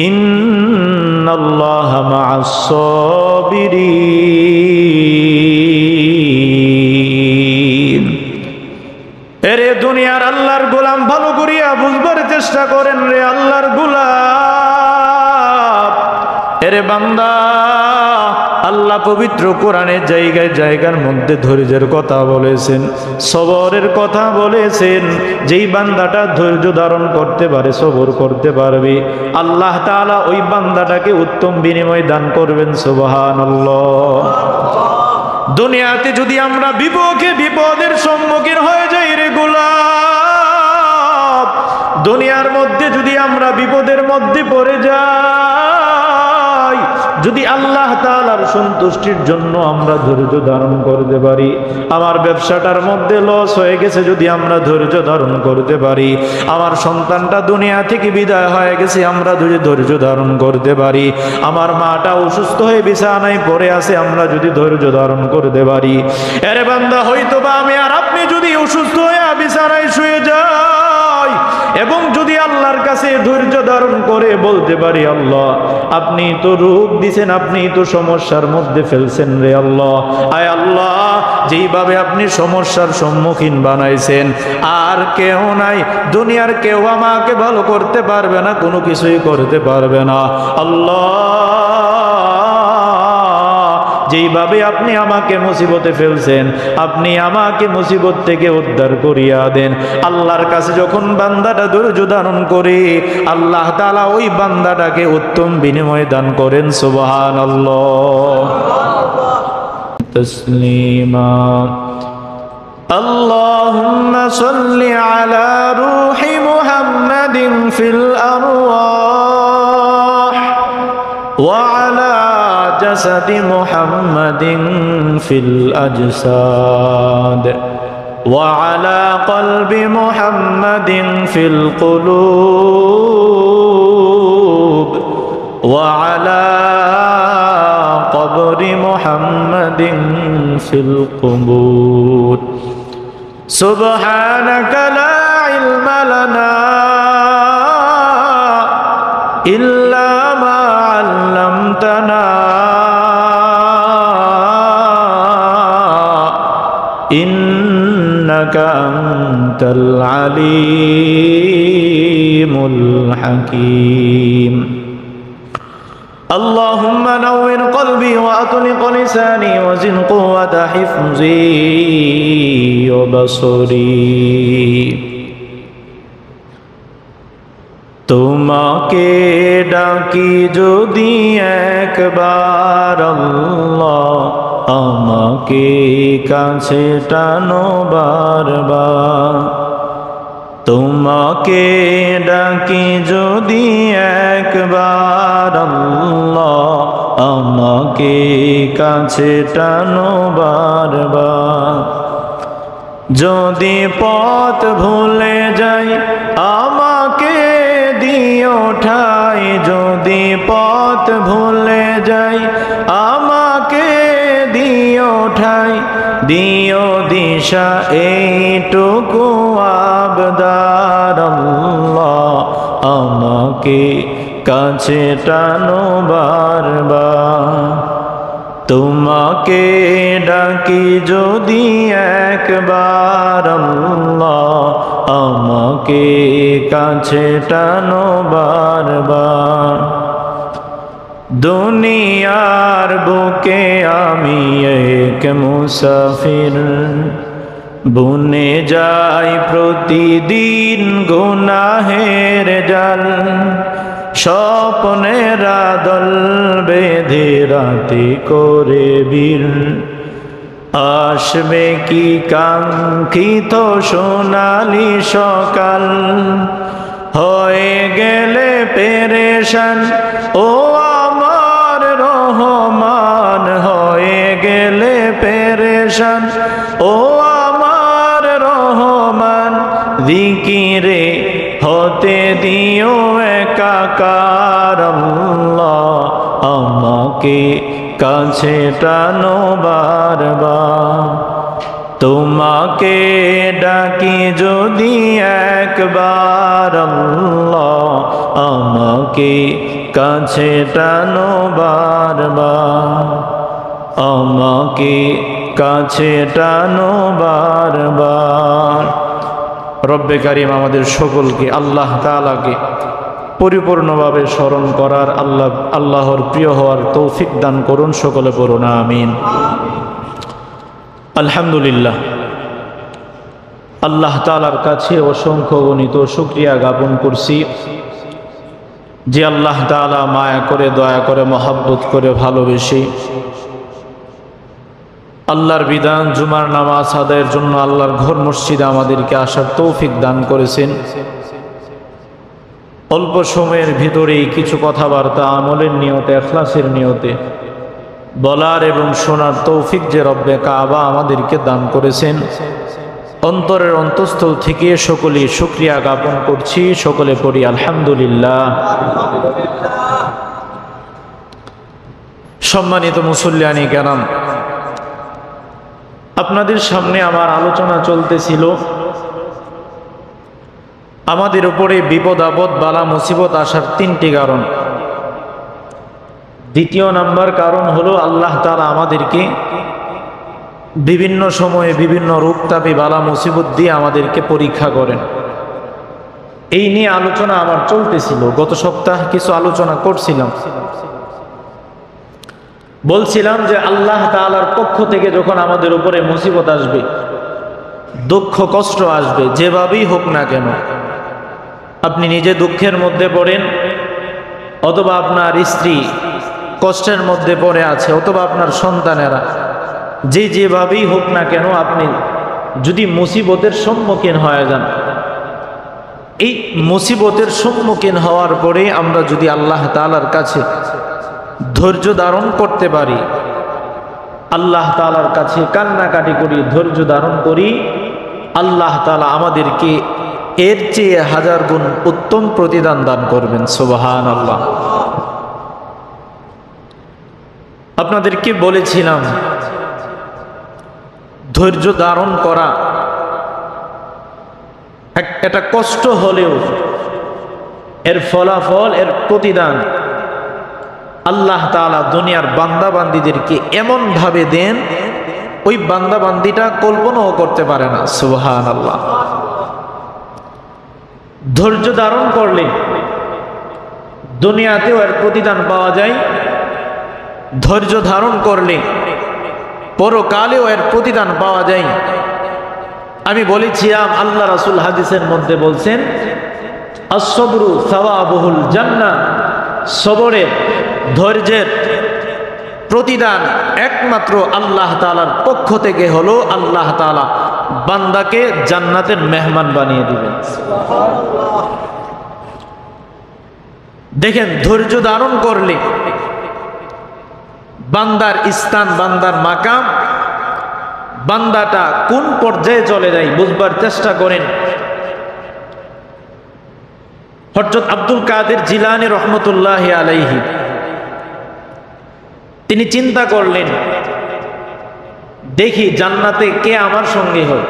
ইন্নাল্লাহা মা'আস সাবিরিন। এরে দুনিয়ার আল্লাহর গোলাম, ভালো করিয়া বুঝবার চেষ্টা করেন রে আল্লাহর গোলাম। এরে বান্দা, আল্লাহ পবিত্র কোরআনের জায়গায় জায়গার মধ্যে ধৈর্যের কথা বলেছেন, সবরের কথা বলেছেন। যেই বান্দাটা ধৈর্য ধারণ করতে পারে, সবর করতে পারবে, আল্লাহ তাআলা ওই বান্দাটাকে উত্তম বিনিময় দান করবেন। সুবহানাল্লাহ। দুনিয়াতে যদি আমরা বিপদের সম্মুখীন হয়ে যাই রে গোলাম, দুনিয়ার মধ্যে যদি আমরা বিপদের মধ্যে পড়ে যাই, যদি আল্লাহ তাআলার সন্তুষ্টির জন্য আমরা ধৈর্য ধারণ করতে পারি, আমার ব্যবসাটার মধ্যে লস হয়ে গেছে, যদি আমরা ধৈর্য ধারণ করতে পারি, আমার সন্তানটা দুনিয়া থেকে বিদায় হয়ে গেছে, আমরা যদি ধৈর্য ধারণ করতে পারি, আমার মাটা অসুস্থ হয়ে বিছানায় পড়ে আছে, আমরা যদি ধৈর্য ধারণ করতে পারি, আরে বান্দা হয়তোবা আমি আর আপনি যদি অসুস্থ হয়ে বিছানায় শুয়ে যাই এবং যদি আল্লাহর কাছে ধৈর্য ধারণ করে বলতে পারি, আল্লাহ আপনি তো রোগ দিছেন, আপনি তো সমস্যার মধ্যে ফেলছেন রে আল্লাহ, আয় আল্লাহ যেইভাবে আপনি সমস্যার সম্মুখীন বানাইছেন আর কেউ নাই, দুনিয়ার কেউ আমাকে ভালো করতে পারবে না, কোনো কিছুই করতে পারবে না। আল্লাহ যেইভাবে আপনি আমাকে মুসিবতে ফেলছেন, আপনি আমাকে মুসিবত থেকে উদ্ধার করিয়া দেন। আল্লাহর কাছে যখন বান্দাটা ধৈর্য ধারণ করে, আল্লাহ তাআলা ওই বান্দাটাকে উত্তম বিনিময় দান করেন। সুবহানাল্লাহ। তাসলিমা। আল্লাহুম্মা সাল্লি আলা রূহি মুহাম্মাদিন ফিল আরওয়াহ ওয়া আলা جسد محمد في الأجساد وعلى قلب محمد في القلوب وعلى قبر محمد في القبور سبحانك لا علم لنا إلا ما علمتنا إنك أنت العليم الحكيم اللهم نور قلبي وأطلق لساني وزن قوة حفظي وبصري তোমাকে ডাকি যদি একবার আল্লাহ, আমাকে কাছে টানো বারবার। তোমাকে ডাকি যদি একবার আল্লাহ, আমাকে কাছে টানো বারবার। যদি পথ ভুলে যাই আমাকে দিও ঠাই, যদি পথ ভুলে যাই আমাকে দিও ঠাই, দিও দিশা এইটুকু আবদার আল্লাহ, আমাকে কাছে টানো বারবার। তোমাকে ডাকি যদি একবার আল্লাহ, আমাকে কাছে টানো বারবার। দুনিয়ার বুকে আমি এক মুসাফির, বুনে যাই প্রতিদিন গুনাহের জাল। স্বপ্নের দল বেঁধে রাতে করে বীর, আসবে কি কাঙ্ক্ষিত সোনালি সকাল। হয়ে গেলে পেরেশান ও আমার রহমান, হয়ে গেলে পেরেশান ও আমার রহমান। জিকিরে হতে দিও একাকার আল্লাহ, আমাকে কাছে টানো বারবার। তোমাকে ডাকি যদি একবার আল্লাহ, আমাকে কাছে টানো বারবার, আমাকে কাছে টানো বারবার। রব্বে কারীম আমাদের সকলকে আল্লাহ তাআলাকে পরিপূর্ণভাবে স্মরণ করার, আল্লাহর প্রিয় হওয়ার তৌফিক দান করুন। সকলে পড়ুন আমিন। আলহামদুলিল্লাহ, আল্লাহ তাআলার কাছে অসংখ্য গণিত শুকরিয়া জ্ঞাপন করছি যে আল্লাহ তাআলা মায়া করে, দয়া করে, মহাব্বত করে, ভালোবেসে আল্লাহর বিধান জুমার নামাজ আদায়ের জন্য আল্লাহর ঘর মসজিদে আমাদেরকে আসার তৌফিক দান করেছেন। অল্প সময়ের ভিতরেই কিছু কথাবার্তা আমলের নিয়তে, ইখলাসের নিয়তে বলার এবং শোনার তৌফিক যে রব্বে কাবা আমাদেরকে দান করেছেন, অন্তরের অন্তঃস্থল থেকে সকলেই শুকরিয়া জ্ঞাপন করছি। সকলে পড়ি আলহামদুলিল্লাহ। সম্মানিত মুসল্লিয়ানি কেরাম, আপনাদের সামনে আমার আলোচনা চলতেছিল আমাদের উপরে বিপদ আপদ, বালা মুসিবত আসার তিনটি কারণ। দ্বিতীয় নাম্বার কারণ হলো আল্লাহ তাআলা আমাদেরকে বিভিন্ন সময়ে বিভিন্ন রূপ তাপে, বালা মুসিবত দিয়ে আমাদেরকে পরীক্ষা করেন। এই নিয়ে আলোচনা আমার চলতেছিল। গত সপ্তাহ কিছু আলোচনা করছিলাম, বলছিলাম যে আল্লাহ তাআলার পক্ষ থেকে যখন আমাদের উপরে মুসিবত আসবে, দুঃখ কষ্ট আসবে, যেভাবেই হোক না কেন, আপনি নিজে দুঃখের মধ্যে পড়েন, অথবা আপনার স্ত্রী কষ্টের মধ্যে পড়ে আছে, অথবা আপনার সন্তানেরা, যেভাবেই হোক না কেন, আপনি যদি মুসিবতের সম্মুখীন হয়ে যান, এই মুসিবতের সম্মুখীন হওয়ার পরে আমরা যদি আল্লাহ তাআলার কাছে ধৈর্য ধারণ করতে পারি, আল্লাহ তাআলার কাছে কান্নাকাটি করি, ধৈর্য ধারণ করি, আল্লাহ তাআলা আমাদেরকে এর চেয়ে হাজার গুণ উত্তম প্রতিদান দান করবেন। সুবহানাল্লাহ। আপনাদেরকে বলেছিলাম ধৈর্য ধারণ করা একটা কষ্ট হলেও এর ফলাফল, এর প্রতিদান আল্লাহ তাআলা দুনিয়ার বান্দা বান্দীদেরকে এমন ভাবে দেন, ওই বান্দা বান্দীটা কল্পনাও করতে পারে না। সুবহানাল্লাহ। ধৈর্য ধারণ করলে দুনিয়াতেও এর প্রতিদান পাওয়া যায়, ধৈর্য ধারণ করলে পরকালেও এর প্রতিদান পাওয়া যায়। আমি বলেছিলাম আল্লাহ রাসূল হাদিসের মধ্যে বলছেন, আস-সবরু সাওয়াবুল জান্নাহ, সবরের, ধৈর্যের প্রতিদান একমাত্র আল্লাহ তাআলার পক্ষ থেকে হলো আল্লাহ তাআলা বান্দাকে জান্নাতের মেহমান বানিয়ে দিবেন। দেখেন, ধৈর্য ধারণ করলে বান্দার স্থান, বান্দার মাকাম, বান্দাটা কোন পর্যায়ে চলে যায় বুঝবার চেষ্টা করেন। হযরত আব্দুল কাদের জিলানী রহমতুল্লাহি আলাইহি তিনি চিন্তা করলেন, দেখি জান্নাতে কে আমার সঙ্গে হয়,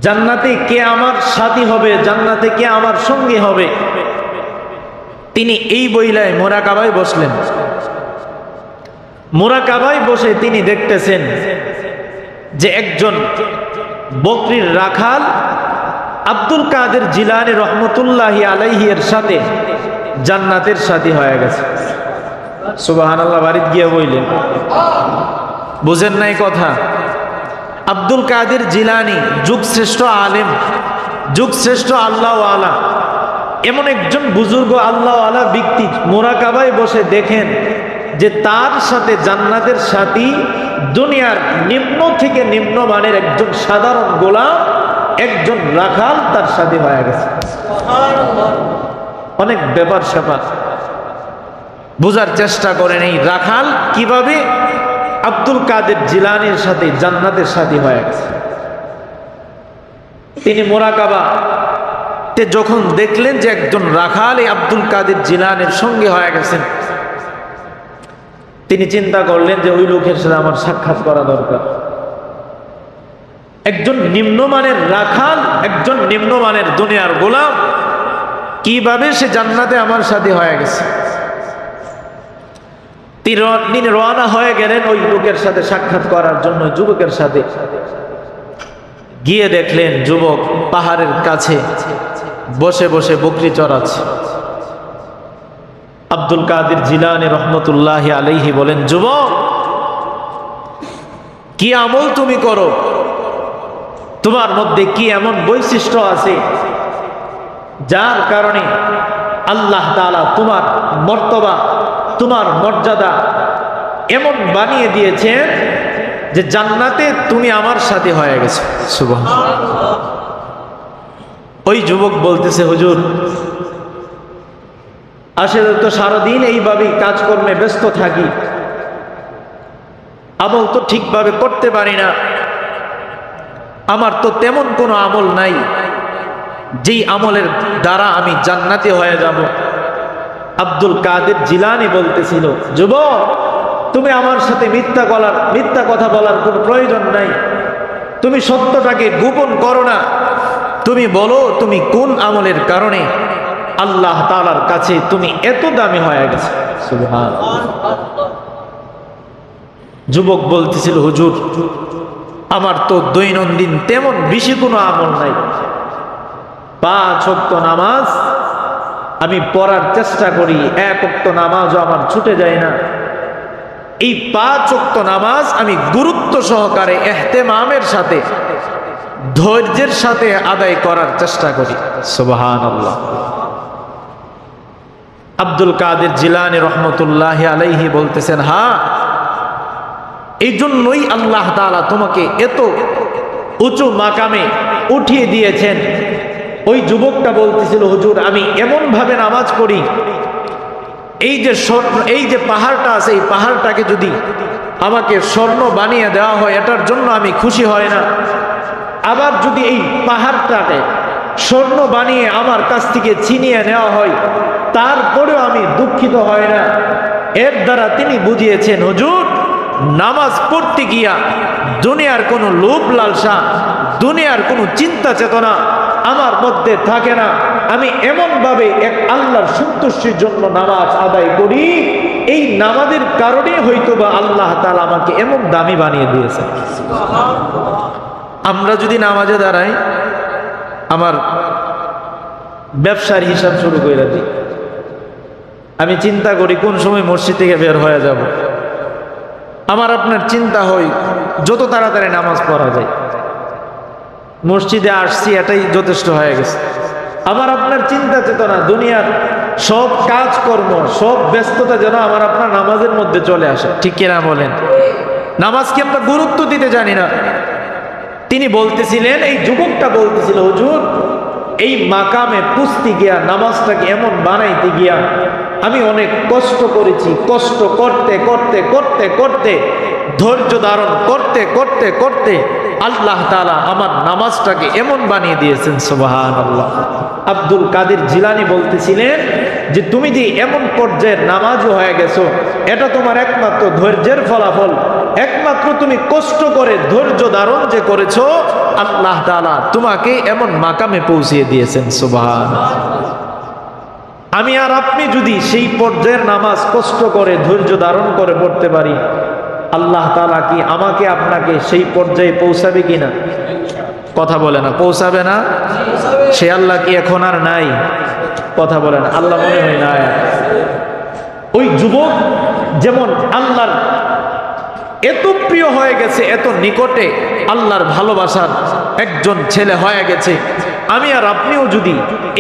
জান্নাতে কে আমার সাথী হবে, জান্নাতে কে আমার সঙ্গী হবে। তিনি এই বইলায় মোরাকাবায় বসলেন। মোরাকাবায় বসে তিনি দেখতেছেন যে একজন বকরির রাখাল আব্দুল কাদের জিলানী রহমতুল্লাহি আলাইহি এর সাথে জান্নাতের সাথী হয়ে গেছে। সুবহানাল্লাহ। বাড়িতে গিয়ে বললেন, বুঝেন নাই কথা? আব্দুল কাদের জিলানী যুগ শ্রেষ্ঠ আলেম, যুগ শ্রেষ্ঠ আল্লাহ ওয়ালা, এমন একজন বুজুর্গ আল্লাহ ওয়ালা ব্যক্তি মোরাকাবায় বসে দেখেন যে তার সাথে জান্নাতের সাথী দুনিয়ার নিম্ন থেকে নিম্ন মানের একজন সাধারণ গোলাম, একজন রাখাল তার সাথে হয়ে গেছে। অনেক ব্যাপার স্যাপার বোঝার চেষ্টা করেন, এই রাখাল কিভাবে আব্দুল কাদের জিলানীর সাথে জান্নাতের সাথী হয়ে গেছে। তিনি মোরাকাবাতে যখন দেখলেন যে একজন রাখাল এই আব্দুল কাদের জিলানীর সঙ্গে হয়ে গেছেন, তিনি চিন্তা করলেন যে ওই লোকের সাথে আমার সাক্ষাৎ করা দরকার। একজন নিম্নমানের রাখাল, একজন নিম্নমানের দুনিয়ার গোলাম, কিভাবে সে জান্নাতে আমার সাথে হয়ে গেছে। তিনি রওনা হয়ে গেলেন ওই লোকের সাথে সাক্ষাৎ করার জন্য। যুবকের সাথে গিয়ে দেখলেন যুবক পাহাড়ের কাছে বসে বসে বকরি চড়াচ্ছে। আব্দুল কাদের জিলানী রহমতুল্লাহি আলাইহি বলেন, যুবক কি আমল তুমি করো, তোমার মধ্যে কি এমন বৈশিষ্ট্য আছে যার কারণে আল্লাহ তাআলা তোমার মর্তবা, তোমার মর্যাদা এমন বানিয়ে দিয়েছেন যে জান্নাতে তুমি আমার সাথে হয়ে গেছো। সুবহানাল্লাহ। ওই যুবক বলতেছে, হুজুর আসলে তো সারাদিন এইভাবেই কাজকর্মে ব্যস্ত থাকি, আমল তো ঠিকভাবে করতে পারি না, আমার তো তেমন কোনো আমল নাই যেই আমলের দ্বারা আমি জান্নাতে হয়ে যাব। আব্দুল কাদের জিলানী বলতেছিল, যুবক তুমি আমার সাথে মিথ্যা কথা বলার কোনো প্রয়োজন নাই, তুমি সত্যটাকে গোপন করো না, তুমি বলো তুমি কোন আমলের কারণে আল্লাহ তাআলার কাছে তুমি এত দামি হয়ে গেছে। সুবহানাল্লাহ। যুবক বলতেছিল, হুজুর আমার তো দৈনন্দিন তেমন বেশি কোনো আমল নাই, 5 ওয়াক্ত নামাজ আমি পড়ার চেষ্টা করি, 1 ওয়াক্ত নামাজও আমার ছুটে যায় না। এই 5 ওয়াক্ত নামাজ আমি গুরুত্ব সহকারে ইহতিমামের সাথে ধৈর্যের সাথে আদায় করার চেষ্টা করি। সুবহানাল্লাহ। আব্দুল কাদের জিলানী রহমতুল্লাহি আলাইহি বলতেছেন, হ্যাঁ এই জন্যই আল্লাহ তাআলা তোমাকে এত উঁচু মাকামে উঠিয়ে দিয়েছেন। ওই যুবকটা বলতেছিল, হুজুর আমি এমন ভাবে নামাজ পড়ি, এই যে পাহাড়টা আছে এই পাহাড়টাকে যদি আমাকে স্বর্ণ বানিয়ে দেওয়া হয় এটার জন্য আমি খুশি হয় না, আবার যদি এই পাহাড়টাকে স্বর্ণ বানিয়ে আমার কাছ থেকে ছিনিয়ে নেওয়া হয় তারপরেও আমি দুঃখিত হয় না। এর দ্বারা তিনি বুঝিয়েছেন, হুজুর নামাজ পড়তে গিয়া দুনিয়ার কোনো লোভ লালসা, দুনিয়ার কোনো চিন্তা চেতনা আমার মধ্যে থাকে না, আমি এমন ভাবে এক আল্লাহর সন্তুষ্টির জন্য নামাজ আদায় করি, এই নামাজের কারণে হয়তোবা আল্লাহ তাআলা আমাকে এমন দামি বানিয়ে দিয়েছে। আমরা যদি নামাজে দাঁড়াই, আমার ব্যবসার হিসাব শুরু করে দিই, আমি চিন্তা করি কোন সময় মসজিদ থেকে বের হয়ে যাব, আমার আপনার চিন্তা হয় যত তাড়াতাড়ি নামাজ পড়া যায়, মসজিদে আসছি এটাই যথেষ্ট হয়ে গেছে। আমার আপনার চিন্তা চেতনা দুনিয়ার সব কাজকর্ম সব ব্যস্ততা যেন আমার আপনার নামাজের মধ্যে চলে আসে, ঠিক কিনা বলেন? নামাজকে আমরা গুরুত্ব দিতে জানি না। তিনি বলতেছিলেন, এই যুবকটা বলতেছিল, হুজুর এই মাকামে পুষতে গিয়া নামাজটাকে এমন বানাইতে গিয়া আমি অনেক কষ্ট করেছি, কষ্ট করতে করতে করতে করতে ধৈর্য ধারণ করতে করতে করতে আল্লাহ তাআলা আমার নামাজটাকে এমন বানিয়ে দিয়েছেন। সুবহানাল্লাহ। আব্দুল কাদের জিলানী বলতেছিলেন যে তুমি যে এমন পর্যায়ের নামাজও হয়ে গেছো, এটা তোমার একমাত্র ধৈর্যের ফলাফল, একমাত্র তুমি কষ্ট করে ধৈর্য ধারণ যে করেছো আল্লাহ তাআলা তোমাকে এমন মাকামে পৌঁছিয়ে দিয়েছেন। সুবহানাল্লাহ। আমি আর আপনি যদি সেই পর্যায়ের নামাজ কষ্ট করে ধৈর্য ধারণ করে পড়তে পারি, আল্লাহ তাআলা কি আমাকে আপনাকে সেই পর্যায়ে পৌঁছাবে কিনা? কথা বলে না, পৌঁছাবে না? সে আল্লাহ কি এখন আর নাই? কথা বলে না, আল্লাহ মনে হয় না। ওই যুবক যেমন আল্লাহর এত প্রিয় হয়ে গেছে, এত নিকটে আল্লাহর ভালোবাসার একজন ছেলে হয়ে গেছে, আমি আর আপনিও যদি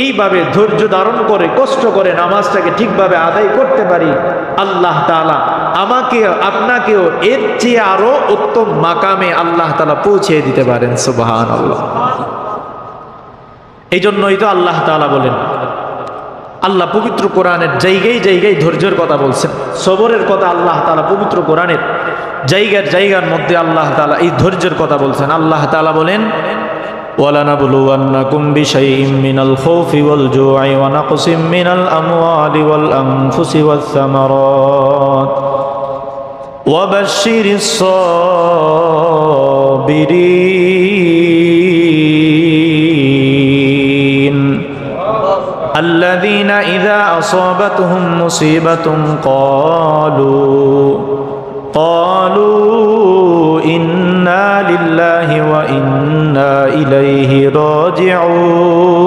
এইভাবে ধৈর্য ধারণ করে কষ্ট করে নামাজটাকে ঠিকভাবে আদায় করতে পারি, আল্লাহ তাআলা আমাকে আপনাকেও এর চেয়ে আরো উত্তম মাকামে আল্লাহ তাআলা পৌঁছে দিতে পারেন। সুবহানাল্লাহ। এই জন্যই তো আল্লাহ তাআলা বলেন, আল্লাহ পবিত্র কোরআনের জায়গায় জায়গায় ধৈর্যের কথা বলছেন, সবরের কথা আল্লাহ তাআলা পবিত্র কোরআনের জায়গার মধ্যে আল্লাহ তাআলা এই ধৈর্যের কথা বলছেন। আল্লাহ তাআলা বলেন, وَلَنَبْلُوَنَّكُمْ بِشَيْءٍ مِّنَ الْخَوْفِ وَالْجُوعِ وَنَقْصٍ مِّنَ الْأَمْوَالِ وَالْأَنفُسِ وَالثَّمَرَاتِ وَبَشِّرِ الصَّابِرِينَ إذا أصابتهم مصيبة قالوا إنا لله وإنا إليه راجعون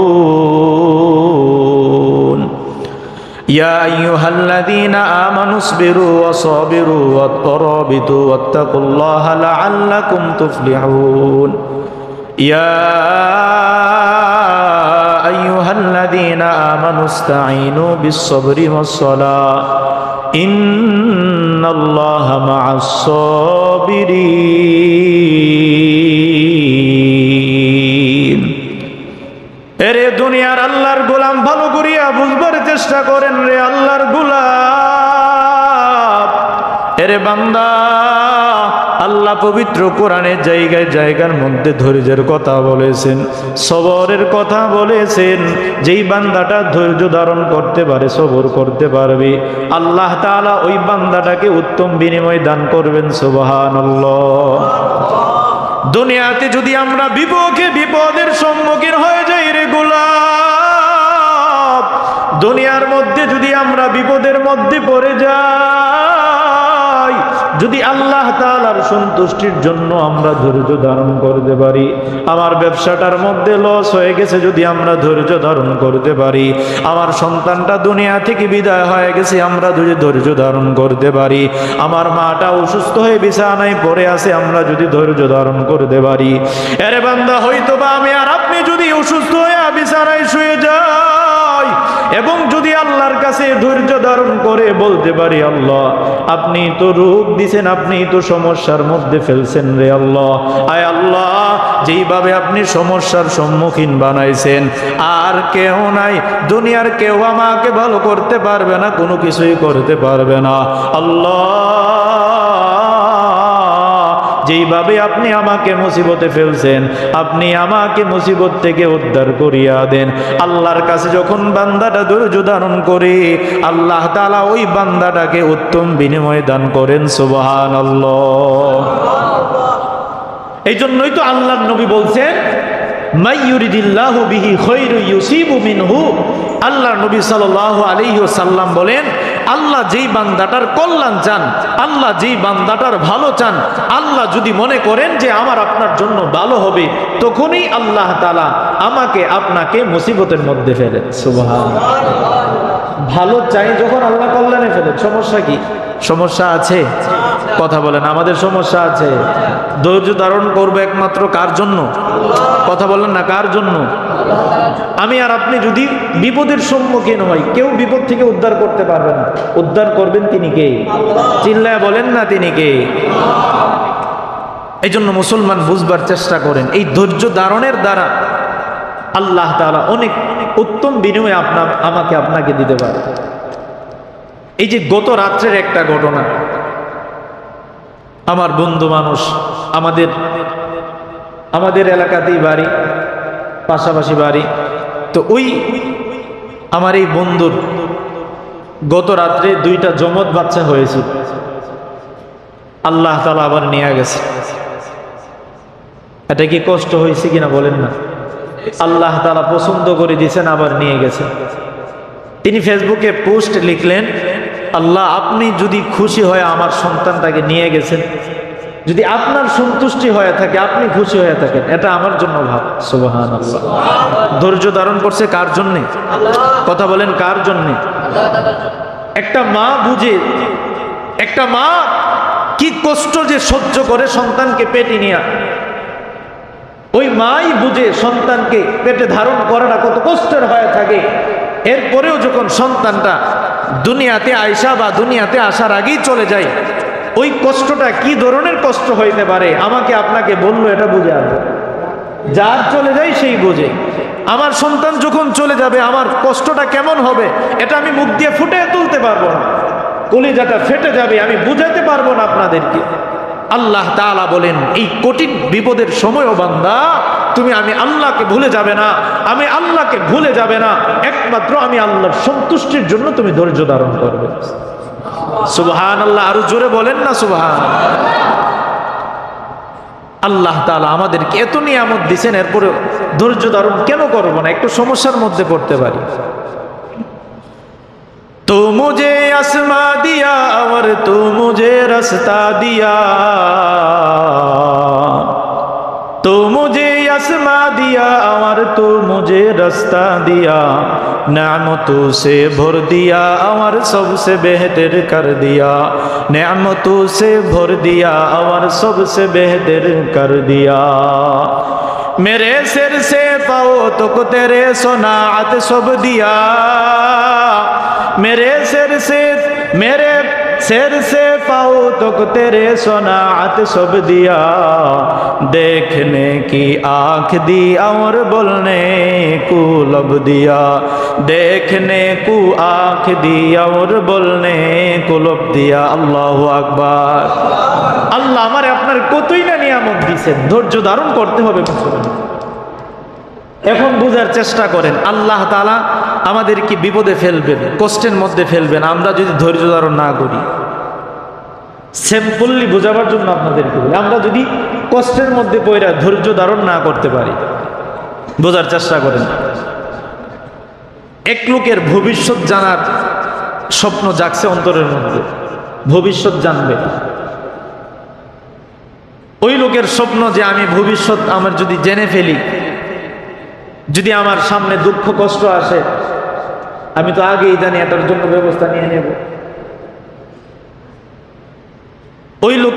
يا أيها الذين آمنوا اصبروا وصابروا ورابطوا واتقوا الله لعلكم تفلحون يا أيها الذين آمنوا استعينوا بالصبر والصلاة إن الله مع الصابرين এরে দুনিয়ার আল্লাহর গোলাম ভালো করিয়া বুঝবার চেষ্টা করেন রে আল্লাহর গোলাম। এরে বান্দা, আল্লাহ পবিত্র কোরআনের জায়গায় জায়গার মধ্যে ধৈর্যের কথা বলেছেন, সবরের কথা বলেছেন। যেই বান্দাটা ধৈর্য ধারণ করতে পারে, সবর করতে পারবে, আল্লাহ তাআলা ওই বান্দাটাকে উত্তম বিনিময় দান করবেন। সুবহানাল্লাহ। দুনিয়াতে যদি আমরা বিপদের সম্মুখীন হয়ে যাই রে গোলাম, দুনিয়ার মধ্যে যদি আমরা বিপদের মধ্যে পড়ে যাই, যদি আল্লাহ তাআলার সন্তুষ্টির জন্য আমরা ধৈর্য ধারণ করতে পারি, আমার ব্যবসাটার মধ্যে লস হয়ে গেছে যদি আমরা ধৈর্য ধারণ করতে পারি, আমার সন্তানটা দুনিয়া থেকে বিদায় হয়ে গেছে আমরা যদি ধৈর্য ধারণ করতে পারি, আমার মাটা অসুস্থ হয়ে বিছানায় পড়ে আছে আমরা যদি ধৈর্য ধারণ করতে পারি, আরে বান্দা হয়তোবা আমি আর আপনি যদি অসুস্থ হয়ে বিছানায় শুয়ে যাই এবং যদি আল্লাহর কাছে ধৈর্য ধারণ করে বলতে পারি, আল্লাহ আপনি তো রোগ দিছেন, আপনি তো সমস্যার মধ্যে ফেলছেন রে আল্লাহ, আয় আল্লাহ যেইভাবে আপনি সমস্যার সম্মুখীন বানাইছেন আর কেউ নাই, দুনিয়ার কেউ আমাকে ভালো করতে পারবে না, কোনো কিছুই করতে পারবে না। আল্লাহ যেইভাবে আপনি আমাকে মুসিবতে ফেলছেন, আপনি আমাকে মুসিবত থেকে উদ্ধার করিয়া দেন। আল্লাহর কাছে যখন বান্দাটা ধৈর্য ধারণ করে, আল্লাহ তাআলা ওই বান্দাটাকে উত্তম বিনিময় দান করেন। সুবহানাল্লাহ। এই জন্যই তো আল্লাহর নবী বলছেন, মাই ইউরিদিল্লাহু বিহি খায়রু ইউসিবু মিনহু। আল্লাহর নবী সাল্লাল্লাহু আলাইহি ওয়াসাল্লাম বলেন, আল্লাহ যেই বান্দাটার কল্যাণ চান, আল্লাহ যেই বান্দাটার ভালো চান, আল্লাহ যদি মনে করেন যে আমার আপনার জন্য ভালো হবে, তখনই আল্লাহ তাআলা আমাকে আপনাকে মুসিবতের মধ্যে ফেলেন। সুবহানাল্লাহ। ভালো চাই যখন আল্লাহ কল্যাণে ফেলেন, সমস্যা কি? সমস্যা আছে? কথা বলেন, আমাদের সমস্যা আছে। ধৈর্য ধারণ করবো একমাত্র কার জন্য? কথা বলেন না, কার জন্য? আমি আর আপনি যদি বিপদের সম্মুখীন হই, কেউ বিপদ থেকে উদ্ধার করতে পারবে না, উদ্ধার করবেন তিনি কে? চিল্লায় বলেন না, তিনি কে? এই জন্য মুসলমান বুঝবার চেষ্টা করেন, এই ধৈর্য ধারণের দ্বারা আল্লাহ তাআলা অনেক উত্তম বিনিময় আমাকে আপনাকে দিতে পারে। এই যে গত রাত্রের একটা ঘটনা, আমার বন্ধু মানুষ, আমাদের এলাকাতেই বাড়ি, পাশাপাশি বাড়ি, তো ওই আমার এই বন্ধুর গত রাত্রে 2টা জমজ বাচ্চা হয়েছে, আল্লাহ তাআলা আবার নিয়ে গেছে। এটা কি কষ্ট হয়েছে কিনা বলেন না? আল্লাহ তাআলা পছন্দ করে দিয়েছেন, আবার নিয়ে গেছে। তিনি ফেসবুকে পোস্ট লিখলেন, আল্লাহ আপনি যদি খুশি হয়ে আমার সন্তানটাকে নিয়ে গেছেন, যদি আপনার সন্তুষ্টি হয়ে থাকে, আপনি খুশি হয়ে থাকেন, এটা আমার জন্য ভালো। সুবহানাল্লাহ। ধৈর্য ধারণ করছে কার জন্যে? কথা বলেন, কার জন্যে? একটা মা বুঝে, একটা মা কি কষ্ট যে সহ্য করে সন্তানকে পেটে নিয়ে, ওই মাই বুঝে সন্তানকে পেটে ধারণ করাটা কত কষ্টের হয়ে থাকে। এরপরেও যখন সন্তানটা দুনিয়াতে আইসা বা দুনিয়াতে আসার আগেই চলে যায়, ওই কষ্টটা কি ধরনের কষ্ট হইতে পারে আমাকে আপনাকে বললো, এটা বুঝে আসবে। যার চলে যায় সেই বোঝে। আমার সন্তান যখন চলে যাবে আমার কষ্টটা কেমন হবে, এটা আমি মুখ দিয়ে ফুটে তুলতে পারবো না, কলিজাটা ফেটে যাবে, আমি বুঝাতে পারবো না আপনাদেরকে। আল্লাহ তাআলা বলেন, এই কঠিন বিপদের সময়ও বান্দা তুমি আমি আল্লাহকে ভুলে যাবে না, আমি আল্লাহকে ভুলে যাবে না, একমাত্র আমি আল্লাহর সন্তুষ্টির জন্য তুমি ধৈর্য ধারণ করবে। সুবহানাল্লাহ। আরো জোরে বলেন না সুবহানাল্লাহ। আল্লাহ তাআলা আমাদেরকে এত নিয়ামত দিয়েছেন, এরপরে ধৈর্য ধারণ কেন করবো না? একটু সমস্যার মধ্যে পড়তে পারি, तू मुझे आसमां दिया और तू मुझे रास्ता दिया, तू मुझे आसमां दिया और तू मुझे रास्ता दिया, नेमतों से भर दिया और सबसे बेहतर कर दिया, नेमतों से भर दिया और सबसे बेहतर कर दिया। मेरे सिर से पाओ तक तेरे सोनात सब दिया, मेरे सिर से पाओ तक तेरे सोनात सब दिया, देखने की आँख दी और बोलने को लब दिया, देखने को आँख दी और बोलने को लब दिया। अल्लाहु আকবার। আল্লাহ আমারে আপনার কতই না নিয়ামত দিয়েছেন, ধৈর্য ধারণ করতে হবে মুসলমান। এখন বুঝার চেষ্টা করেন, আল্লাহ তাআলা আমাদেরকে বিপদে ফেলবেন, কষ্টের মধ্যে ফেলবেন আমরা যদি ধৈর্য ধারণ না করি। সিম্পলি বোঝাবার জন্য আপনাদেরকে বলি, আমরা যদি কষ্টের মধ্যে পড়ে ধৈর্য ধারণ না করতে পারি, বোঝার চেষ্টা করেন। এক লোকের ভবিষ্যৎ জানার স্বপ্ন জাগছে অন্তরের মধ্যে, ভবিষ্যৎ জানবে। ওই লোকের স্বপ্ন যে আমি ভবিষ্যৎ আমার যদি জেনে ফেলি, যদি আমার সামনে দুঃখ কষ্ট আসে, আমি তো আগেই জানি এটার জন্য ব্যবস্থা নিয়ে নেব। ওই লোক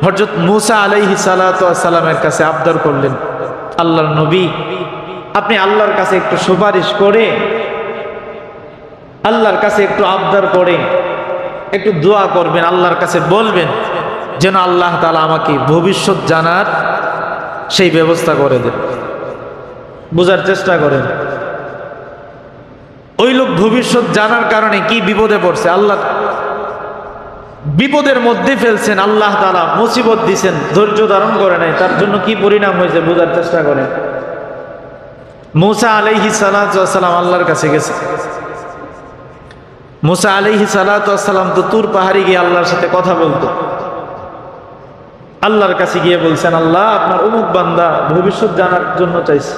হযরত মূসা আলাইহিস সালাতু ওয়াস সালামের কাছে আবদার করলেন, আল্লাহর নবী আপনি আল্লাহর কাছে একটু সুপারিশ করে, আল্লাহর কাছে একটু আবদার করে একটু দোয়া করবেন, আল্লাহর কাছে বলবেন যেন আল্লাহ তাআলা আমাকে ভবিষ্যৎ জানার সেই ব্যবস্থা করে দেন। বোঝার চেষ্টা করেন, ওই লোক ভবিষ্যৎ জানার কারণে কি বিপদে পড়ছে, আল্লাহ বিপদের মধ্যে ফেলছেন, আল্লাহ তাআলা মুসিবত দিয়েছেন, ধৈর্য ধারণ করে নাই, তার জন্য কি পরিণাম হয়েছে বোঝার চেষ্টা করেন। মূসা আলাইহিস সালাতু ওয়াস সালাম আল্লাহর কাছে গেছে। মূসা আলাইহিস সালাতু ওয়াস সালাম তো তুর পাহাড়ে গিয়ে আল্লাহর সাথে কথা বলতো। আল্লাহর কাছে গিয়ে বলছেন, আল্লাহ আপনার অমুক বান্দা ভবিষ্যৎ জানার জন্য চাইছে,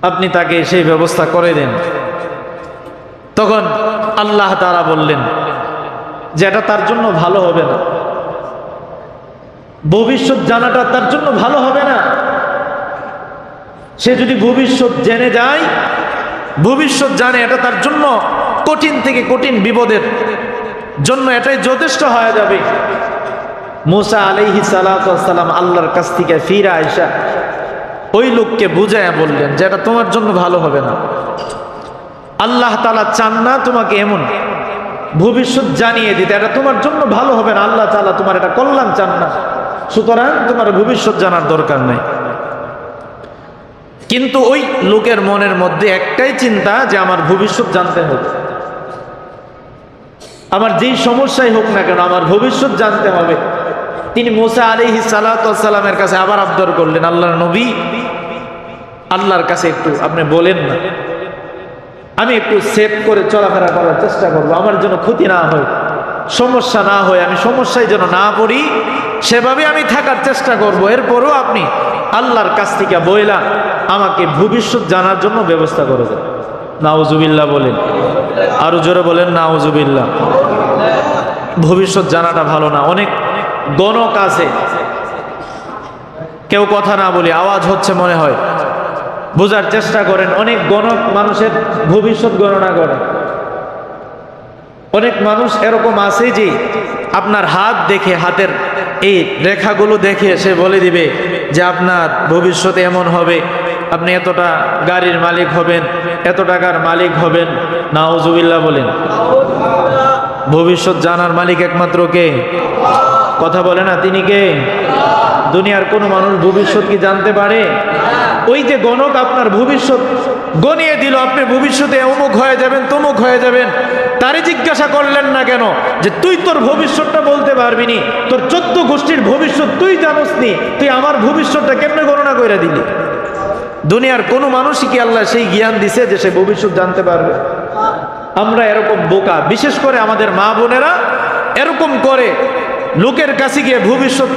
আপনি তাকে সেই ব্যবস্থা করে দেন। তখন আল্লাহ তাআলা বললেন যে এটা তার জন্য ভালো হবে না, ভবিষ্যৎ জানাটা তার জন্য ভালো হবে না। সে যদি ভবিষ্যৎ জেনে যায়, ভবিষ্যৎ জানে, এটা তার জন্য কঠিন থেকে কঠিন বিপদের জন্য এটাই যথেষ্ট হয়ে যাবে। মূসা আলাইহিস সালাতু ওয়াস সালাম আল্লাহর কাছ থেকে ফিরে আইসা ওই লোককে বুঝায়া বললেন যে এটা তোমার জন্য ভালো হবে না, আল্লাহ তাআলা চান না তোমাকে এমন ভবিষ্যৎ জানিয়ে দিতে, এটা তোমার জন্য ভালো হবে না, আল্লাহ তাআলা তোমার এটা কল্যাণ চান না, সুতরাং তোমার ভবিষ্যৎ জানার দরকার নাই। কিন্তু ওই লোকের মনের মধ্যে একটাই চিন্তা যে আমার ভবিষ্যৎ জানতে হবে, আমার যেই সমস্যাই হোক না কেন আমার ভবিষ্যৎ জানতে হবে। তিনি মূসা আলাইহিস সালাতু ওয়াস সালামের কাছে আবার আবদার করলেন, আল্লাহর নবী আল্লাহর কাছে একটু আপনি বলেন না, আমি একটু সেভ করে চলাফেরা করার চেষ্টা করবো, আমার জন্য ক্ষতি না হয়, সমস্যা না হয়, আমি সমস্যায় যেন না পড়ি, সেভাবে আমি থাকার চেষ্টা করব। এরপরও আপনি আল্লাহর কাছ থেকে বইলা আমাকে ভবিষ্যৎ জানার জন্য ব্যবস্থা করে দেন। নাউজুবিল্লাহ বলেন, আরো জোরে বলেন নাউজুবিল্লাহ। ভবিষ্যৎ জানাটা ভালো না। অনেক গণক আছে, কেউ কথা না বলি আওয়াজ হচ্ছে মনে হয়, বোঝার চেষ্টা করেন। অনেক গণক মানুষের ভবিষ্যৎ গণনা করে। অনেক মানুষ এরকম আছে যে আপনার হাত দেখে, হাতের এই রেখাগুলো দেখে সে বলে দিবে যে আপনার ভবিষ্যতে এমন হবে, আপনি এতটা গাড়ির মালিক হবেন, এত টাকার মালিক হবেন। নাউজুবিল্লাহ বলেন। ভবিষ্যৎ জানার মালিক একমাত্র কে? কথা বলে না, তিনি কে? দুনিয়ার কোন মানুষ ভবিষ্যৎ কি জানতে পারে? ওই যে গণক আপনার ভবিষ্যৎ গনিয়ে দিল, আপনি ভবিষ্যতে অমুক হয়ে যাবেন, তমুক হয়ে যাবেন, তারে জিজ্ঞাসা করলেন না কেন যে তুই তোর ভবিষ্যৎটা বলতে পারবি নি, তোর 14 গোষ্ঠীর ভবিষ্যৎ তুই জানোস নি, তুই আমার ভবিষ্যৎটা কেমনে গণনা করে দিলি? দুনিয়ার কোনো মানুষই কি আল্লাহ সেই জ্ঞান দিছে যে সে ভবিষ্যৎ জানতে পারবে? আমরা এরকম বোকা, বিশেষ করে আমাদের মা বোনেরা এরকম করে, লোকের কাছে গিয়ে ভবিষ্যৎ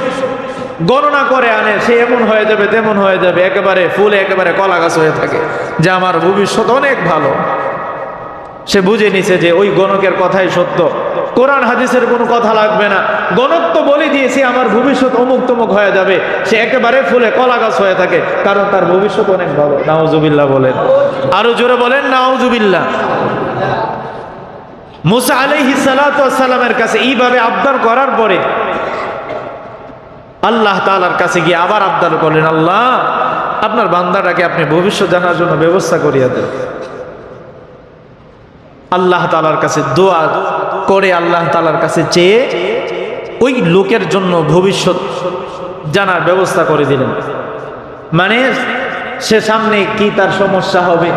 গণনা করে আনে, সে এমন হয়ে যাবে তেমন হয়ে যাবে, একেবারে ফুলে একেবারে কলা গাছ হয়ে থাকে যে আমার ভবিষ্যৎ অনেক ভালো। সে বুঝে নিছে যে ওই গণকের কথাই সত্য, কোরআন হাদিসের কোনো কথা লাগবে না, গণক তো বলে দিয়েছে আমার ভবিষ্যৎ অমুক তমুক হয়ে যাবে। সে একেবারে ফুলে কলা গাছ হয়ে থাকে, কারণ তার ভবিষ্যৎ অনেক ভালো। নাউজুবিল্লাহ বলেন, আরো জোরে বলেন নাউজুবিল্লাহ। মুসা আলাইহিস সালাতু ওয়াস সালামের কাছে এইভাবে আবদার করার পরে আল্লাহ তাআলার কাছে গিয়ে আবার আবদার করলেন, আল্লাহ আপনার বান্দাটাকে আপনি ভবিষ্যৎ জানার জন্য ব্যবস্থা করিয়া দেন। আল্লাহ তাআলার কাছে দোয়া করে আল্লাহ তাআলার কাছে চেয়ে ওই লোকের জন্য ভবিষ্যৎ জানার ব্যবস্থা করে দিলেন। মানে সে সামনে কি তার সমস্যা হবে,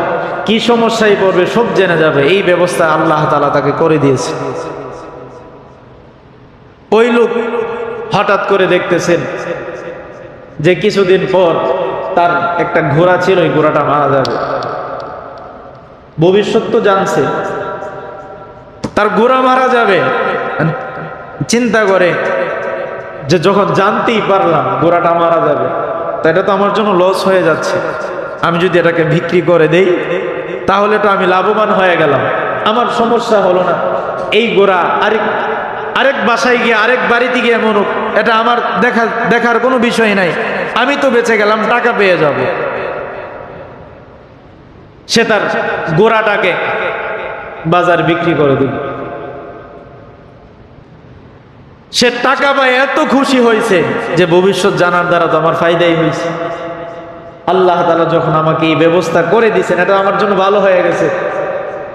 কি সমস্যায় পড়বে সব জেনে যাবে, এই ব্যবস্থা আল্লাহ তাআলা তাকে করে দিয়েছে। ওই লোক হঠাৎ করে দেখতেছেন যে কিছুদিন পর তার একটা ঘোড়া ছিল, ওই ঘোড়াটা মারা যাবে। ভবিষ্যৎ তো জানছে তার ঘোড়া মারা যাবে, চিন্তা করে যে যখন জানতেই পারলাম ঘোড়াটা মারা যাবে, তা এটা তো আমার জন্য লস হয়ে যাচ্ছে। আমি যদি এটাকে বিক্রি করে দেই তাহলে তো আমি লাভবান হয়ে গেলাম, আমার সমস্যা হলো না। এই ঘোড়া আরেক বাসায় গিয়ে আরেক বাড়িতে গিয়ে মরুক, এটা আমার দেখার কোনো বিষয় নাই, আমি তো বেঁচে গেলাম, টাকা পেয়ে যাব। সে তার ঘোড়াটাকে বাজার বিক্রি করে দিল। সে টাকা পায় এত খুশি হয়েছে যে ভবিষ্যৎ জানার দ্বারা তো আমার ফায়দাই হয়েছে। আল্লাহ তাআলা যখন আমাকে এই ব্যবস্থা করে দিয়েছেন, এটা আমার জন্য ভালো হয়ে গেছে,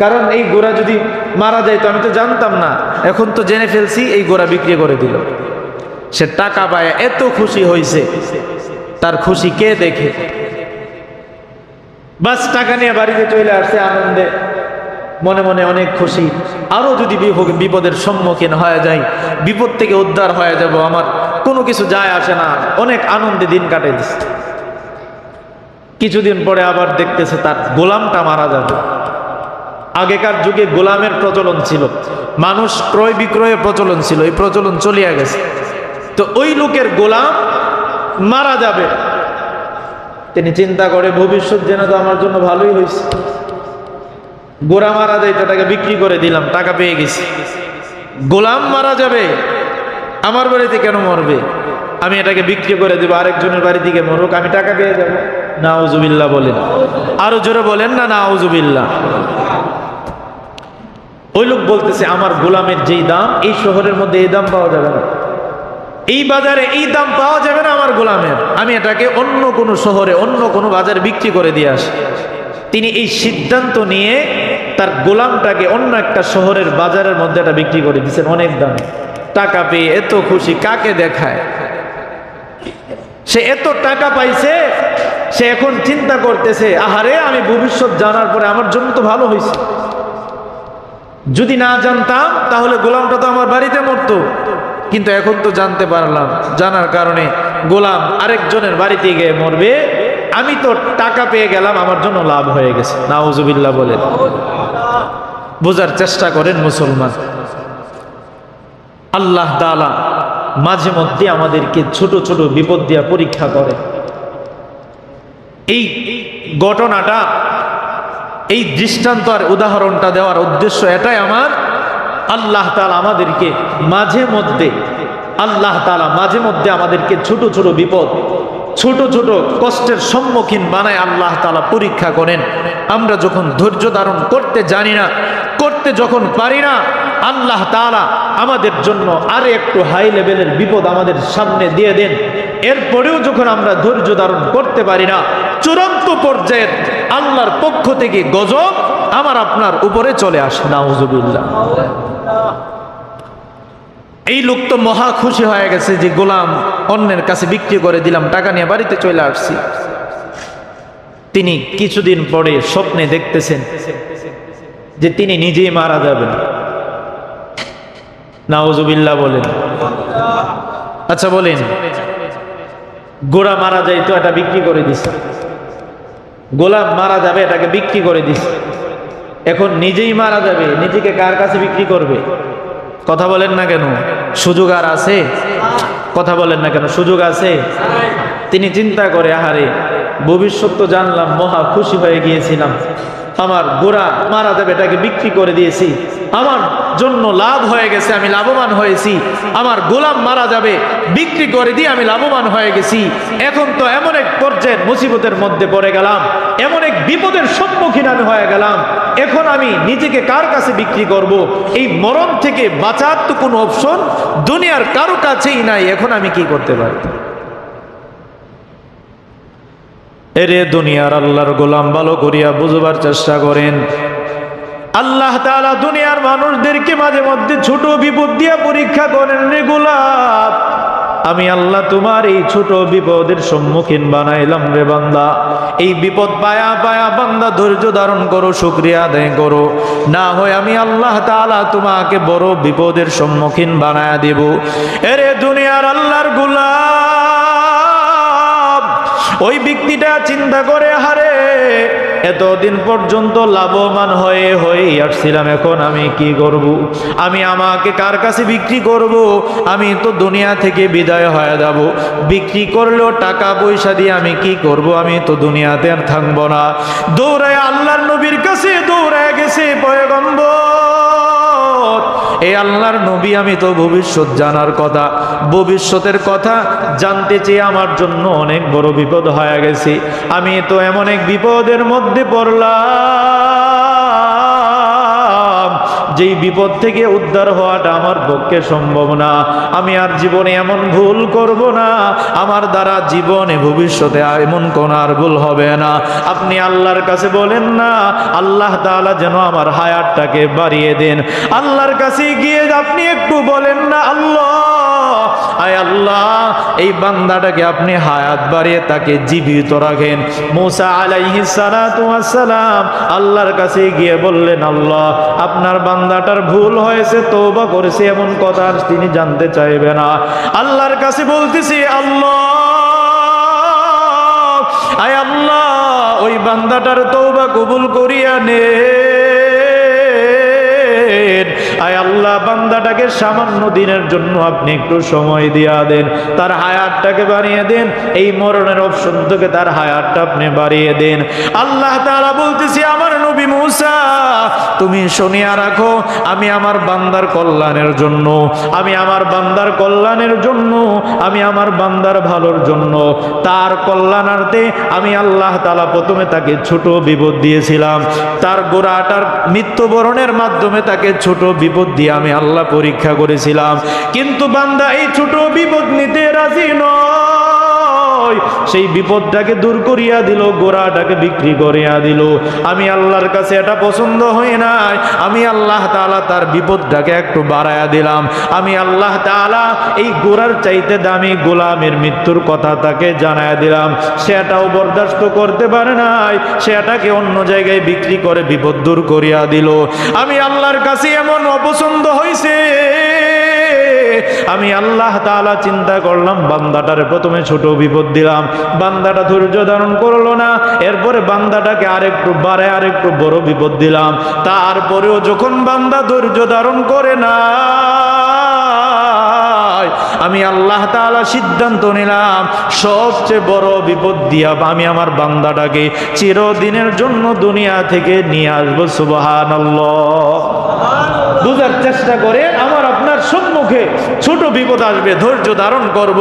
কারণ এই ঘোড়া যদি মারা যায় তো আমি তো জানতাম না, এখন তো জেনে ফেলছি, এই ঘোড়া বিক্রি করে দিল। সে টাকা পায় এত খুশি হয়েছে, তার খুশি কে দেখে, বাস টাকা নিয়ে বাড়িতে চলে আসছে আনন্দে, মনে মনে অনেক খুশি। আরো যদি বিপদের সম্মুখীন হয়ে যায়, বিপদ থেকে উদ্ধার হয়ে যাব, আমার কোনো কিছু যায় আসে না, অনেক আনন্দে দিন কাটে দিচ্ছে। কিছুদিন পরে আবার দেখতেছে তার গোলামটা মারা যাবে। আগেকার যুগে গোলামের প্রচলন ছিল, মানুষ ক্রয় বিক্রয়ের প্রচলন ছিল, এই প্রচলন চলিয়া গেছে। তো ওই লোকের গোলাম মারা যাবে, তিনি চিন্তা করে ভবিষ্যৎ যেন তো আমার জন্য ভালোই হয়েছে, গোড়া মারা যায় তো এটাকে বিক্রি করে দিলাম, টাকা পেয়ে গেছি। গোলাম মারা যাবে, আমার বাড়িতে কেন মরবে, আমি এটাকে বিক্রি করে দেবো, আরেকজনের বাড়ি থেকে মরুক, আমি টাকা পেয়ে যাব। নাউজুবিল্লাহ বলেন, আরো জোরে বলেন না নাউজুবিল্লাহ। ওই লোক বলতেছে আমার গোলামের যেই দাম, এই শহরের মধ্যে এই দাম পাওয়া যাবে না, এই বাজারে এই দাম পাওয়া যাবে না আমার গোলামের, আমি এটাকে অন্য কোনো শহরে অন্য কোনো বাজারে বিক্রি করে দিয়ে আসি। তিনি এই সিদ্ধান্ত নিয়ে তার গোলামটাকে অন্য একটা শহরের বাজারের মধ্যে এটা বিক্রি করে দিচ্ছেন অনেক দামে। টাকা পেয়ে এত খুশি, কাকে দেখায়, সে এত টাকা পাইছে, সে এখন চিন্তা করতেছে আহারে আমি ভবিষ্যৎ জানার পরে আমার জন্য তো ভালো হয়েছে, যদি না জানতাম তাহলে গোলামটা তো আমার বাড়িতে মরতো, কিন্তু এখন তো জানতে পারলাম, জানার কারণে গোলাম আরেকজনের বাড়িতে গিয়ে মরবে, আমি তো টাকা পেয়ে গেলাম, আমার জন্য লাভ হয়ে গেছে। নাউজুবিল্লাহ বলেন। বোঝার চেষ্টা করেন মুসলমান, আল্লাহ তাআলা মাঝে মধ্যে আমাদেরকে ছোট ছোট বিপদ দিয়া পরীক্ষা করে। এই ঘটনাটা, এই দৃষ্টান্ত আর উদাহরণটা দেওয়ার উদ্দেশ্য এটাই আমার, আল্লাহ তাআলা আমাদেরকে মাঝে মধ্যে আমাদেরকে ছোট ছোট বিপদ, ছোট ছোট কষ্টের সম্মুখীন বানায় আল্লাহ তাআলা পরীক্ষা করেন। আমরা যখন ধৈর্য ধারণ করতে জানি না, করতে যখন পারি না, আল্লাহ তাআলা আমাদের জন্য আরে একটু হাই লেভেলের বিপদ আমাদের সামনে দিয়ে দেন। এরপরেও যখন আমরা ধৈর্য ধারণ করতে পারি না, চূড়ান্ত পর্যায়ের আল্লাহর পক্ষ থেকে গজব আমার আপনার উপরে চলে আসে। নাউজুবিল্লাহ। এই লোক তো মহা খুশি হয়ে গেছে যে গোলাম অন্যের কাছে বিক্রি করে দিলাম, টাকা নিয়ে বাড়িতে চলে আসছি। তিনি কিছুদিন পরে স্বপ্নে দেখতেছেন যে তিনি নিজেই মারা যাবেন। নাউজুবিল্লাহ বলেন। আচ্ছা বলেন, গোড়া মারা যায় তো এটা বিক্রি করে দিছে, গোলাম মারা যাবে এটাকে বিক্রি করে দিছে, এখন নিজেই মারা যাবে, নিজেকে কার কাছে বিক্রি করবে? কথা বলেন না কেন? সুযোগ আর আছে? কথা বলেন না কেন? সুযোগ আছে? তিনি চিন্তা করে আহারে ভবিষ্যৎ তো জানলাম, মহা খুশি হয়ে গিয়েছিলাম, আমার গোড়া মারা যাবে, এটাকে বিক্রি করে দিয়েছি, আমার জন্য লাভ হয়ে গেছে, আমি লাভবান হয়েছি। আমার গোলাম মারা যাবে, বিক্রি করে দিয়ে আমি লাভবান হয়ে গেছি। এখন তো এমন এক পর্যায়ের মুসিবতের মধ্যে পড়ে গেলাম, এমন এক বিপদের সম্মুখীন আমি হয়ে গেলাম, এখন আমি নিজেকে কার কাছে বিক্রি করব? এই মরণ থেকে বাঁচার তো কোনো অপশন দুনিয়ার কারো কাছেই নাই। এখন আমি কি করতে পারি? এরে দুনিয়ার আল্লাহর গোলাম, ভালো করিয়া বুঝবার চেষ্টা করেন। আল্লাহ তাআলা দুনিয়ার মানুষদেরকে মাঝে মধ্যে ছোট বিপদ দিয়া পরীক্ষা করেন। রে গোলাম, আমি আল্লাহ তোমার এই ছোট বিপদের সম্মুখীন বানাইলাম রে বান্দা। এই বিপদ পায়া পায়া বান্দা ধৈর্য ধারণ করো, শুকরিয়া আদায় করো, না হয় আমি আল্লাহ তাআলা তোমাকে বড় বিপদের সম্মুখীন বানায়া দেব। এরে দুনিয়ার আল্লাহর গোলাম, ওই ব্যক্তিটা চিন্তা করে, হারে এতদিন পর্যন্ত লাভবান হয়ে আসছিলাম, এখন আমি কি করব? আমি আমাকে কার কাছে বিক্রি করব? আমি তো দুনিয়া থেকে বিদায় হয়ে যাব। বিক্রি করলেও টাকা পয়সা দিয়ে আমি কি করব? আমি তো দুনিয়াতে আর থাকবো না। দৌড়ায় আল্লাহর নবীর কাছে দৌড়ায় গেছে পয়গম্বর, এই আল্লাহর নবী, আমি তো ভবিষ্যৎ জানার কথা, ভবিষ্যতের কথা জানতে চেয়ে আমার জন্য অনেক বড় বিপদ হয়ে গেছে। আমি তো এমন এক বিপদের মধ্যে পড়লাম, যেই বিপদ থেকে উদ্ধার হওয়াটা আমার পক্ষে সম্ভব না। আমি আর জীবনে এমন ভুল করব না, আমার দ্বারা জীবনে ভবিষ্যতে এমন কোন আর ভুল হবে না। আপনি আল্লাহর কাছে বলেন না, আল্লাহ তাআলা যেন আমার হায়াতটাকে বাড়িয়ে দেন। আল্লাহর কাছে গিয়ে আপনি একটু বলেন না, আল্লাহ, আয় আল্লাহ, এই বান্দাটাকে আপনি হায়াত বাড়িয়ে তাকে জীবিত রাখেন। মুসা আলাইহিস সালাতু ওয়াস সালাম আল্লাহর কাছে গিয়ে বললেন, আল্লাহ, আপনার বান্দাটার ভুল হয়েছে, তওবা করেছে, এমন কথা আর তিনি জানতে চাইবে না। আল্লাহর কাছে বলতেছি, আল্লাহ, আয় আল্লাহ, ওই বান্দাটার তওবা কবুল করিয়া নে। আয় আল্লাহ, বান্দাটাকে সামান্য দিনের জন্য আপনি একটু সময় দিয়া দেন, তার হায়াতটাকে বাড়িয়ে দেন, এই মরণের অপশন থেকে তার হায়াতটা আপনি বাড়িয়ে দেন। আল্লাহ তাআলা বলতেছি, আমার নবী মুসা, তুমি শুনিয়া রাখো, আমি আমার বান্দার কল্যাণের জন্য, আমি আমার বান্দার কল্যাণের জন্য, আমি আমার বান্দার ভালোর জন্য, তার কল্যাণার্থে আমি আল্লাহ তাআলা প্রথমে তাকে ছোট বিপদ দিয়েছিলাম। তার গোড়াটার মৃত্যুবরণের মাধ্যমে তাকে ছোট বিপদ দিয়ে আমি আল্লাহ পরীক্ষা করেছিলাম। কিন্তু বান্দা এই ছোট বিপদ নিতে রাজি নয়, সেই বিপদটাকে দূর করিয়া দিল, গোড়াটাকে বিক্রি করিয়া দিল। আমি আল্লাহর কাছে এটা পছন্দ হয় নাই। আমি আল্লাহ তাআলা তার বিপদটাকে একটু বাড়ায়া দিলাম। আমি আল্লাহ তাআলা এই গোড়ার চাইতে দামি গোলামের মৃত্যুর কথা তাকে জানায়া দিলাম। সেটাও বরদাস্ত করতে পারে নাই, সেটাকে অন্য জায়গায় বিক্রি করে বিপদ দূর করিয়া দিল। আমি আল্লাহর কাছে এমন অপছন্দ হয়েছে, আমি আল্লাহ তাআলা চিন্তা করলাম, বান্দাটারে প্রথমে ছোট বিপদ দিলাম, বান্দাটা ধৈর্য ধারণ করলো না, এরপরে বান্দাটাকে আরেকটু বাড়ায় আরেকটু বড় বিপদ দিলাম। তারপরেও যখন বান্দা ধৈর্য ধারণ করে না, আমি আল্লাহ তাআলা সিদ্ধান্ত নিলাম, সবচেয়ে বড় বিপদ দিয়া আমি আমার বান্দাটাকে চিরদিনের জন্য দুনিয়া থেকে নিয়ে আসবো। সুবহানাল্লাহ। বুঝার চেষ্টা করে, আমার আপনার সম্মুখে ছোট বিপদ আসবে, ধৈর্য ধারণ করব,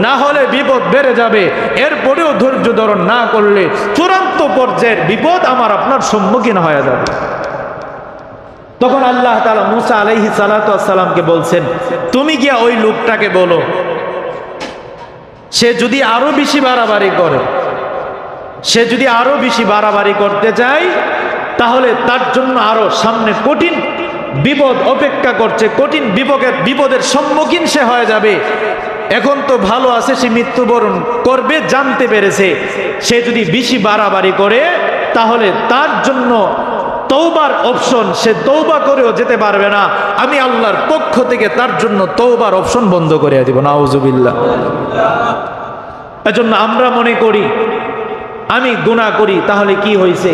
না হলে বিপদ বেড়ে যাবে। এরপরেও ধৈর্য ধারণ না করলে চূড়ান্ত পর্যায়ের বিপদ আমার আপনার সম্মুখীন হয়ে যাবে। তখন আল্লাহ তাআলা মুসা আলাইহিস সালাতু ওয়াস সালামকে বলছেন, তুমি গিয়া ওই লোকটাকে বলো, সে যদি আরো বেশি বাড়াবাড়ি করে, সে যদি আরো বেশি বাড়াবাড়ি করতে চায়, তাহলে তার জন্য আরো সামনে কঠিন বিপদ অপেক্ষা করছে, কঠিন বিপদের সম্মুখীন সে হয়ে যাবে। এখন তো ভালো আছে, সে মৃত্যুবরণ করবে জানতে পেরেছে। সে যদি বেশি বাড়াবাড়ি করে, তাহলে তার জন্য তওবার অপশন, সে তওবা করেও যেতে পারবে না। আমি আল্লাহর পক্ষ থেকে তার জন্য তওবার অপশন বন্ধ করে দিব। নাউজুবিল্লাহ। এজন্য আমরা মনে করি আমি গুনাহ করি, তাহলে কি হয়েছে,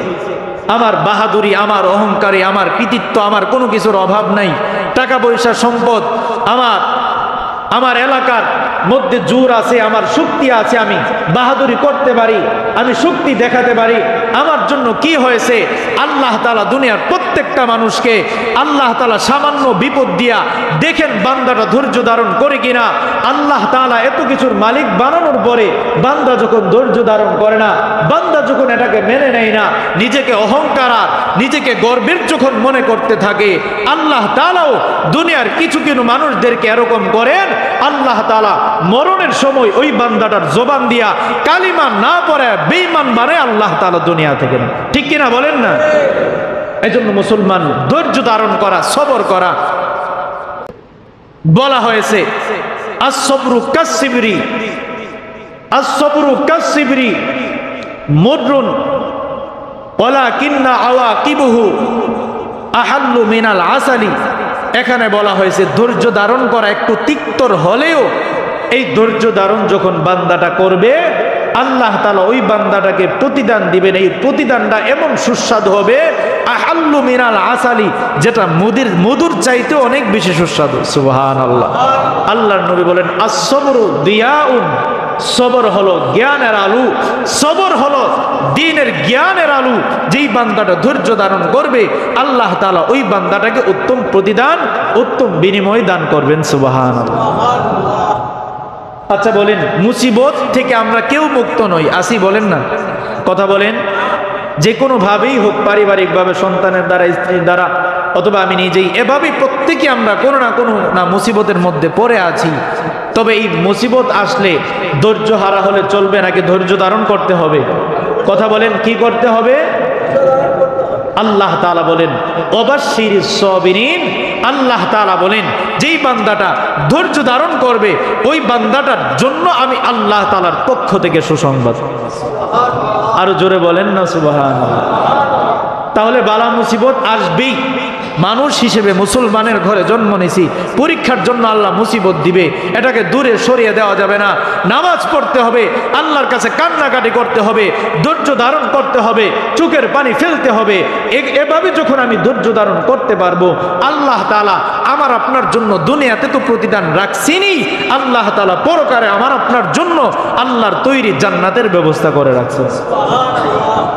আমার বাহাদুরি, আমার অহংকারী, আমার কৃতিত্ব, আমার কোনো কিছুর অভাব নাই, টাকা পয়সা সম্পদ, আমার এলাকার মধ্যে জোর আছে, আমার শক্তি আছে, আমি বাহাদুরি করতে পারি, আমি শক্তি দেখাতে পারি। আমার জন্য কি হয়েছে? আল্লাহ তাআলা দুনিয়ার প্রত্যেকটা মানুষকে আল্লাহ তাআলা সামান্য বিপদ দিয়া দেখেন বান্দাটা ধৈর্য ধারণ করে কিনা। আল্লাহ তাআলা এত কিছুর মালিক বানানোর পরে বান্দা যখন ধৈর্য ধারণ করে না, বান্দা যখন এটাকে মেনে নেয় না, নিজেকে অহংকার আর নিজেকে গর্বের যখন মনে করতে থাকে, আল্লাহ তাআলাও দুনিয়ার কিছু কিছু মানুষদেরকে এরকম করেন। আল্লাহ তাআলা মরণের সময় ওই বান্দাটার জবান দিয়া কালিমা না পড়ে বেঈমান বানায় আল্লাহ তাআলা দুনিয়া থেকে না। ঠিক কিনা বলেন না? এজন্য মুসলমান ধৈর্য ধারণ করা, সবর করা। বলা হয়েছে আস-সবরু কাস-সিবরি, আস-সবরু কাস-সিবরি মুররুন ওয়ালাকিন্না আওয়াকিবুহু আহাল্লু মিনাল আসালি। এখানে বলা হয়েছে ধৈর্য ধারণ করা একটু তিক্তর হলেও এই ধৈর্য ধারণ যখন বান্দাটা করবে, আল্লাহ তাআলা ওই বান্দাটাকে প্রতিদান দিবেন। এই প্রতিদানটা এমন সুস্বাদু হবে, আহাল্লু মিনাল আসালি, যেটা মধুর চাইতে অনেক বেশি সুস্বাদু। সুবহানাল্লাহ। আল্লাহর নবী বলেন আস-সবরু দিয়াউন, সবর হলো জ্ঞানের আলো, সবর হলো দ্বীনের জ্ঞানের আলো। যেই বান্দাটা ধৈর্য ধারণ করবে, আল্লাহ তাআলা ওই বান্দাটাকে উত্তম প্রতিদান, উত্তম বিনিময় দান করবেন। সুবহানাল্লাহ। আচ্ছা বলেন, মুসিবত থেকে আমরা কেউ মুক্ত নই, আসি বলেন না? কথা বলেন। যে কোনো ভাবেই হোক, পারিবারিকভাবে, সন্তানের দ্বারা, স্ত্রীর দ্বারা, অথবা আমি নিজেই, এভাবেই প্রত্যেকে আমরা কোনো না মুসিবতের মধ্যে পড়ে আছি। তবে এই মুসিবত আসলে ধৈর্য হারা হলে চলবে নাকি ধৈর্য ধারণ করতে হবে? কথা বলেন, কি করতে হবে? আল্লাহ তাআলা বলেন ওয়াবাশশিরিস সাবিরিন। আল্লাহ তাআলা বলেন যেই বান্দাটা ধৈর্য ধারণ করবে, ওই বান্দাটার জন্য আমি আল্লাহ তাআলার পক্ষ থেকে সুসংবাদ। আরো জোরে বলেন না সুবহানাল্লাহ। তাহলে বালা মুসিবত আসবেই। মানুষ হিসেবে মুসলমানের ঘরে জন্ম নিয়েছি, পরীক্ষার জন্য আল্লাহ মুসিবত দিবে, এটাকে দূরে সরিয়ে দেওয়া যাবে না। নামাজ পড়তে হবে, আল্লাহর কাছে কান্নাকাটি করতে হবে, ধৈর্য ধারণ করতে হবে, চোখের পানি ফেলতে হবে। এভাবে যখন আমি ধৈর্য ধারণ করতে পারবো, আল্লাহ তাআলা আমার আপনার জন্য দুনিয়াতে তো প্রতিদান রাখছেনই, আল্লাহ তাআলা পরকালে আমার আপনার জন্য আল্লাহর তৈরি জান্নাতের ব্যবস্থা করে রাখছেন।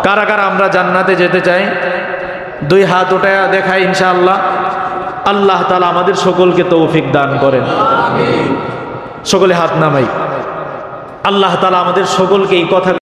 কারা কারা আমরা জান্নাতে যেতে চাই? দুই হাত উঠায় দেখায় ইনশাআল্লাহ। আল্লাহ তাআলা আমাদের সকলকে তৌফিক দান করেন। সকলে হাত নামাই। আল্লাহ তাআলা আমাদের সকলকে এই কথা